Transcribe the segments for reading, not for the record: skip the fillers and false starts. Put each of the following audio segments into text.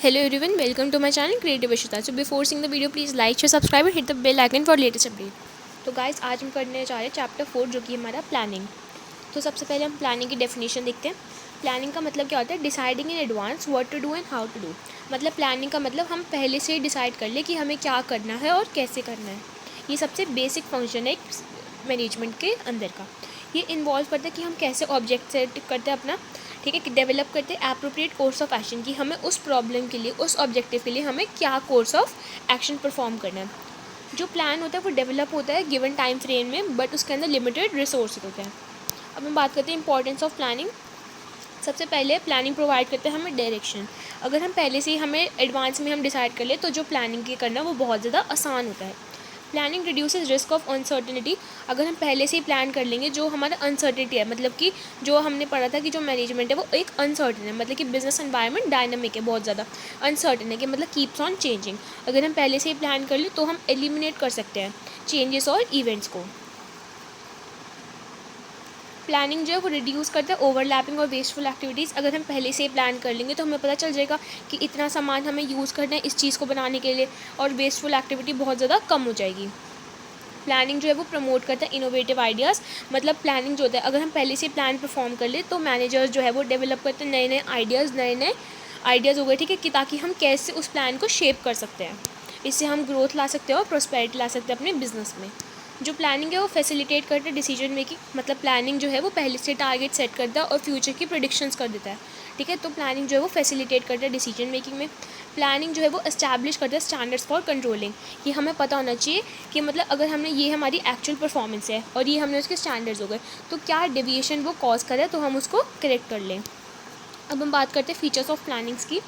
Hello everyone, welcome to my channel Creative Ishita. So before seeing the video, please like, share, subscribe and hit the bell icon for latest update. तो guys आज हम करने जा रहे हैं chapter 4 जो कि हमारा प्लानिंग। तो सबसे पहले हम प्लानिंग की डेफिनेशन देखते हैं। प्लानिंग का मतलब क्या होता है? Deciding in advance what to do and how to do. मतलब प्लानिंग का मतलब हम पहले से डिसाइड कर ले कि हमें क्या करना है और कैसे करना है। ये सबसे बेसिक फंक्शन है एक मैनेजमेंट के अंदर का। ये इन्वॉल्व करता है कि हम कैसे ऑब्जेक्ट सेट करते हैं अपना, ठीक है, कि डेवलप करते हैं एप्रोप्रिएट कोर्स ऑफ एक्शन कि हमें उस प्रॉब्लम के लिए, उस ऑब्जेक्टिव के लिए हमें क्या कोर्स ऑफ एक्शन परफॉर्म करना है। जो प्लान होता है वो डेवलप होता है गिवन टाइम फ्रेम में, बट उसके अंदर लिमिटेड रिसोर्स होते हैं। अब हम बात करते हैं इंपॉर्टेंस ऑफ प्लानिंग। सबसे पहले प्लानिंग प्रोवाइड करते हैं हमें डायरेक्शन। अगर हम पहले से ही हमें एडवांस में हम डिसाइड कर ले तो जो प्लानिंग के करना वो बहुत ज़्यादा आसान होता है। Planning reduces risk of uncertainty. अगर हम पहले से ही प्लान कर लेंगे, जो हमारा अनसर्टेनिटी है, मतलब कि जो हमने पढ़ा था कि जो मैनेजमेंट है वो एक अनसर्टेन है, मतलब कि बिजनेस एनवायरनमेंट डायनामिक है, बहुत ज़्यादा अनसर्टेन है कि मतलब कीप्स ऑन चेंजिंग। अगर हम पहले से ही प्लान कर ले तो हम एलिमिनेट कर सकते हैं चेंजेस और इवेंट्स को। प्लानिंग जो है वो रिड्यूस करता है ओवरलैपिंग और वेस्टफुल एक्टिविटीज़। अगर हम पहले से ही प्लान कर लेंगे तो हमें पता चल जाएगा कि इतना सामान हमें यूज़ करना है इस चीज़ को बनाने के लिए, और वेस्टफुल एक्टिविटी बहुत ज़्यादा कम हो जाएगी। प्लानिंग जो है वो प्रमोट करता है इनोवेटिव आइडियाज़। मतलब प्लानिंग जो होता है, अगर हम पहले से प्लान परफॉर्म कर ले तो मैनेजर्स जो है वो डेवलप करते हैं नए नए आइडियाज़ हो गए, ठीक है, कि ताकि हम कैसे उस प्लान को शेप कर सकते हैं। इससे हम ग्रोथ ला सकते हैं और प्रोस्पेरिटी ला सकते हैं अपने बिजनेस में। जो प्लानिंग है वो फैसिलिटेट करता है डिसीजन मेकिंग। मतलब प्लानिंग जो है वो पहले से टारगेट सेट करता है और फ्यूचर की प्रेडिक्शंस कर देता है, ठीक है। तो प्लानिंग जो है वो फैसिलिटेट करता है डिसीजन मेकिंग में। प्लानिंग जो है वो एस्टैब्लिश करता है स्टैंडर्ड्स फॉर कंट्रोलिंग, कि हमें पता होना चाहिए कि मतलब अगर हमने ये हमारी एक्चुअल परफॉर्मेंस है और ये हमने उसके स्टैंडर्ड्स हो गए तो क्या डेविएशन वो कॉज करे तो हम उसको करेक्ट कर लें। अब हम बात करते हैं फीचर्स ऑफ प्लानिंग्स की।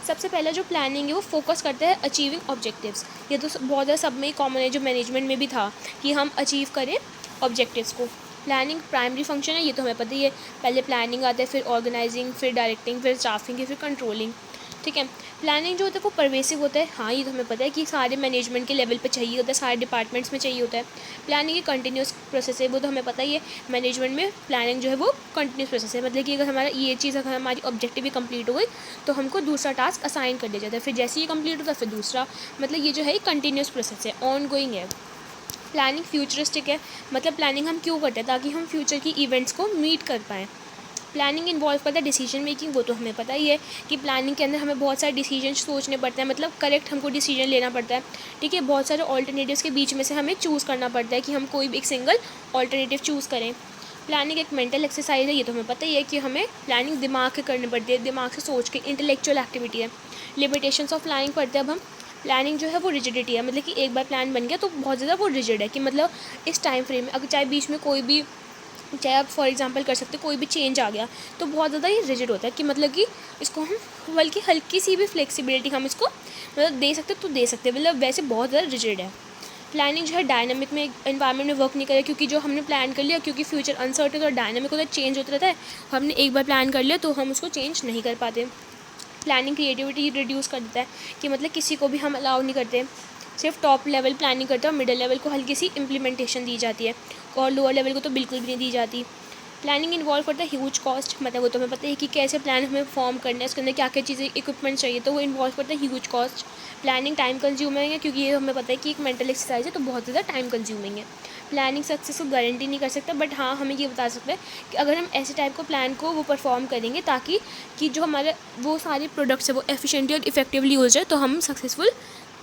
सबसे पहला जो प्लानिंग है वो फोकस करता है अचीविंग ऑब्जेक्टिव्स। ये तो बहुत ज़्यादा सब में कॉमन है, जो मैनेजमेंट में भी था कि हम अचीव करें ऑब्जेक्टिव्स को। प्लानिंग प्राइमरी फंक्शन है, ये तो हमें पता ही है। पहले प्लानिंग आता है, फिर ऑर्गेनाइजिंग, फिर डायरेक्टिंग, फिर स्टाफिंग, फिर कंट्रोलिंग, ठीक है। प्लानिंग जो होता है वो परवेसिव होता है, हाँ ये तो हमें पता है कि सारे मैनेजमेंट के लेवल पे चाहिए होता है, सारे डिपार्टमेंट्स में चाहिए होता है। प्लानिंग एक कंटिन्यूस प्रोसेस है, वो तो हमें पता ही है। मैनेजमेंट में प्लानिंग जो है वो कंटिन्यूस प्रोसेस है, मतलब कि अगर हमारा ये चीज़, अगर हमारी ऑब्जेक्टिव भी कंप्लीट हो गई तो हमको दूसरा टास्क असाइन कर दिया जाता है, फिर जैसे ही कंप्लीट होता है फिर दूसरा। मतलब ये जो है कंटिन्यूस प्रोसेस है, ऑन गोइंग है। प्लानिंग फ्यूचरिस्टिक है। मतलब प्लानिंग हम क्यों करते हैं? ताकि हम फ्यूचर की इवेंट्स को मीट कर पाएँ। प्लानिंग इन्वॉल्व करता है डिसीजन मेकिंग, वो तो हमें पता ही है कि प्लानिंग के अंदर हमें बहुत सारे डिसीजन सोचने पड़ते हैं, मतलब करेक्ट हमको डिसीजन लेना पड़ता है, ठीक है। बहुत सारे ऑल्टरनेटिव्स के बीच में से हमें चूज़ करना पड़ता है कि हम कोई भी एक सिंगल ऑल्टरनेटिव चूज़ करें। प्लानिंग एक मेंटल एक्सरसाइज है, ये तो हमें पता ही है कि हमें प्लानिंग दिमाग के करनी पड़ती है, दिमाग से सोच के, इंटेलेक्चुअल एक्टिविटी है। लिमिटेशंस ऑफ प्लानिंग पढ़ते हैं अब हम। प्लानिंग जो है वो रिजिडिटी है, मतलब कि एक बार प्लान बन गया तो बहुत ज़्यादा वो रिजिड है, कि मतलब इस टाइम फ्रेम में अगर चाहे बीच में कोई भी, चाहे आप फॉर एग्जांपल कर सकते हो, कोई भी चेंज आ गया तो बहुत ज़्यादा ये रिजिड होता है, कि मतलब कि इसको हम बल्कि हल्की सी भी फ्लेक्सिबिलिटी हम इसको मतलब दे सकते तो दे सकते हैं, मतलब वैसे बहुत ज़्यादा रिजिड है। प्लानिंग जो है डायनामिक में एनवायरनमेंट में वर्क नहीं करे, क्योंकि जो हमने प्लान कर लिया, क्योंकि फ्यूचर अनसर्टेन और डायनामिक होता है, चेंज होता रहता है। हमने एक बार प्लान कर लिया तो हम उसको चेंज नहीं कर पाते। प्लानिंग क्रिएटिविटी रिड्यूस कर देता है, कि मतलब किसी को भी हम अलाउ नहीं करते, सिर्फ टॉप लेवल प्लानिंग करते हैं और मिडिल लेवल को हल्की सी इम्प्लीमेंटेशन दी जाती है, और लोअर लेवल को तो बिल्कुल भी नहीं दी जाती। प्लानिंग इन्वॉल्व करता है ह्यूज कॉस्ट। मतलब वो तो हमें पता है कि कैसे प्लान हमें फॉर्म करना है, उसके अंदर क्या क्या चीज़ें इक्विपमेंट चाहिए, तो वो इन्वॉल्व करता है huge cost. Planning time consuming है, क्योंकि ये हमें पता है कि एक मेंटल एक्सरसाइज है तो बहुत ज़्यादा टाइम कंज्यूमिंग है। प्लानिंग सक्सेस को गारंटी नहीं कर सकता, बट हाँ हमें ये बता सकता है कि अगर हम ऐसे टाइप को प्लान को वो परफॉर्म करेंगे ताकि कि जो हमारे वो सारे प्रोडक्ट्स है वो एफिशिएंटली और इफेक्टिवली हो जाए, तो हम सक्सेसफुल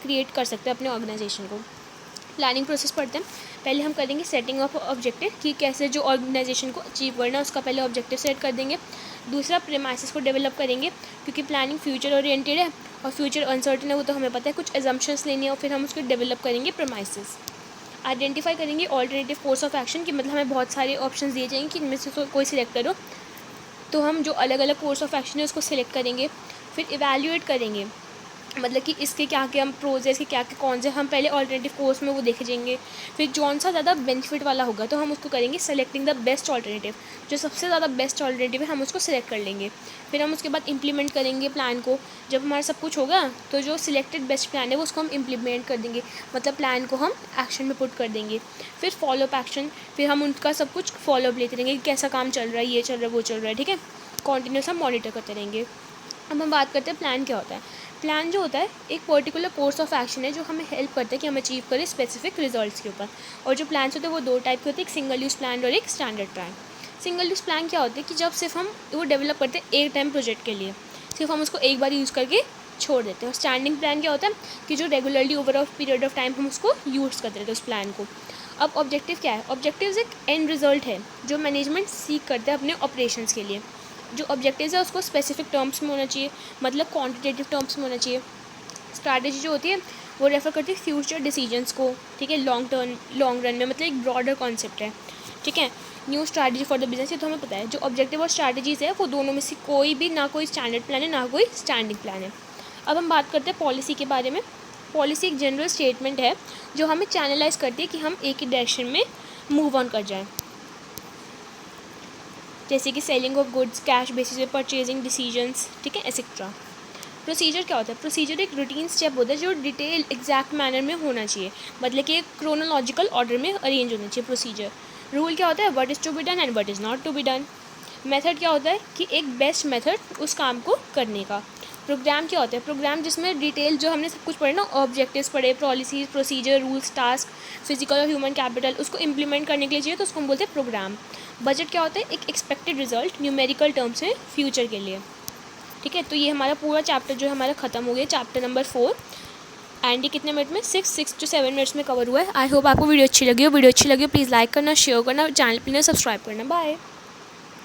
क्रिएट कर सकते हैं अपने ऑर्गेनाइजेशन को। प्लानिंग प्रोसेस पढ़ते हैं। पहले हम करेंगे सेटिंग ऑफ ऑब्जेक्टिव, कि कैसे जो ऑर्गेनाइजेशन को अचीव करना है उसका पहले ऑब्जेक्टिव सेट कर देंगे। दूसरा प्रेमाइसिस को डेवलप करेंगे, क्योंकि प्लानिंग फ्यूचर ओरिएंटेड है और फ्यूचर अनसर्टेन है, वो तो हमें पता है। कुछ एजम्पशंस लेनी है और फिर हम उसको डेवलप करेंगे प्रेमाइसिस। आइडेंटिफाई करेंगे ऑल्टरनेटिव कोर्स ऑफ एक्शन, कि मतलब हमें बहुत सारे ऑप्शंस दिए जाएंगे कि इनमें से कोई सिलेक्ट करो, तो हम जो अलग अलग कोर्स ऑफ एक्शन है उसको सिलेक्ट करेंगे। फिर इवैल्यूएट करेंगे, मतलब कि इसके क्या क्या हम प्रोज है, इसके क्या क्या कौन से, हम पहले ऑल्टरनेटिव कोर्स में वो देख जाएंगे। फिर जौन सा ज़्यादा बेनिफिट वाला होगा तो हम उसको करेंगे सेलेक्टिंग द बेस्ट ऑल्टरनेटिव, जो सबसे ज़्यादा बेस्ट ऑल्टरनेटिव है हम उसको सिलेक्ट कर लेंगे। फिर हम उसके बाद इंप्लीमेंट करेंगे प्लान को। जब हमारा सब कुछ होगा तो जो सिलेक्टेड बेस्ट प्लान है वो उसको हम इम्प्लीमेंट कर देंगे, मतलब प्लान को हम एक्शन में पुट कर देंगे। फिर फॉलोअप एक्शन, फिर हम उनका सब कुछ फॉलोअप लेते रहेंगे कि कैसा काम चल रहा है, ये चल रहा है, वो चल रहा है, ठीक है। कॉन्टिन्यूस हम मॉनिटर करते रहेंगे। अब हम बात करते हैं प्लान क्या होता है। प्लान जो होता है एक पर्टिकुलर कोर्स ऑफ एक्शन है जो हमें हेल्प करता है कि हम अचीव करें स्पेसिफिक रिजल्ट्स के ऊपर। और जो प्लान्स होते हैं वो दो टाइप के होते हैं, एक सिंगल यूज़ प्लान और एक standard plan. Single use plan क्या होता है कि जब सिर्फ हम वो डेवलप करते हैं एक टाइम प्रोजेक्ट के लिए, सिर्फ हम उसको एक बार यूज़ करके छोड़ देते हैं। और स्टैंडिंग प्लान क्या होता है कि जो regularly over a period of time हम उसको यूज़ करते रहते हैं उस प्लान को। अब ऑब्जेक्टिव क्या है? ऑब्जेक्टिव्स एक एंड रिजल्ट है जो मैनेजमेंट सीख करते हैं अपने ऑपरेशंस के लिए। जो ऑब्जेक्टिव्स है उसको स्पेसिफिक टर्म्स में होना चाहिए, मतलब क्वांटिटेटिव टर्म्स में होना चाहिए। स्ट्रैटेजी जो होती है वो रेफर करती है फ्यूचर डिसीजंस को, ठीक है, लॉन्ग रन में, मतलब एक ब्रॉडर कॉन्सेप्ट है, ठीक है। New strategy for the business, ये तो हमें पता है। जो ऑब्जेक्टिव और स्ट्रैटेजीज़ है वो दोनों में से कोई भी, ना कोई स्टैंडर्ड प्लान है ना कोई स्टैंडिंग प्लान है। अब हम बात करते हैं पॉलिसी के बारे में। पॉलिसी एक जनरल स्टेटमेंट है जो हमें चैनलाइज करती है कि हम एक ही डायरेक्शन में मूव ऑन कर जाएं, जैसे कि selling of goods, cash basis पे परचेजिंग डिसीजंस, ठीक है, एक्सेट्रा। प्रोसीजर क्या होता है? प्रोसीजर एक रूटीन स्टेप होता है जो डिटेल एग्जैक्ट मैनर में होना चाहिए, मतलब कि एक क्रोनोलॉजिकल ऑर्डर में अरेंज होना चाहिए प्रोसीजर। रूल क्या होता है? What is to be done and what is not to be done. Method क्या होता है कि एक बेस्ट मेथड उस काम को करने का। प्रोग्राम क्या होता है? प्रोग्राम जिसमें डिटेल जो हमने सब कुछ पढ़े ना, ऑब्जेक्टिव्स पढ़े, policies, procedure, rules, task, physical और ह्यूमन कैपिटल, उसको इंप्लीमेंट करने के लिए चाहिए, तो उसको हम बोलते हैं प्रोग्राम। बजट क्या होता है? एक एक्सपेक्टेड रिजल्ट न्यूमेरिकल टर्म्स में फ्यूचर के लिए, ठीक है। तो ये हमारा पूरा चैप्टर जो है हमारा ख़त्म हो गया, चैप्टर नंबर 4। एंड ये कितने मिनट में? 6 to 7 मिनट्स में कवर हुआ है। आई होप आपको वीडियो अच्छी लगी हो। वीडियो अच्छी लगी हो प्लीज़ लाइक करना, शेयर करना, चैनल प्लीज़ सब्सक्राइब करना। बाय।